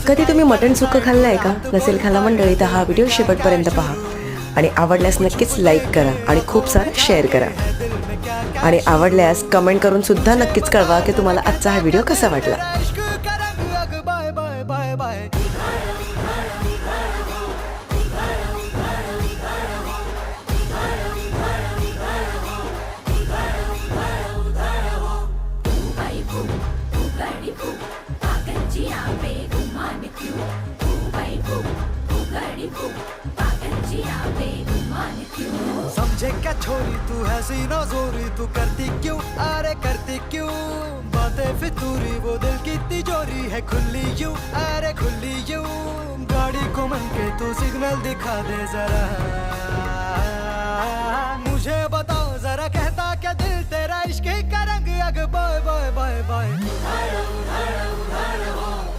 कधी तुम्ही मटण सुक्कं खाल्लं आहे का? नसेल खाल्ला मंडळी तर हा व्हिडिओ शेवटपर्यंत पहा आणि आवडल्यास नक्कीच लाईक करा आणि खूप सारं शेअर करा आणि आवडल्यास कमेंट करून सुद्धा नक्कीच कळवा की तुम्हाला आजचा हा व्हिडिओ कसा वाटला. समझे क्या छोरी तू है सीना जोरी तू करती क्यों अरे करती क्यों बातें फितूरी वो दिल की तिजोरी है खुली यूं अरे खुली यूं गाड़ी को मन के तू सिग्नल दिखा दे जरा मुझे बताओ जरा कहता क्या दिल तेरा इश्क का रंग अग बाय बाय बाय बाय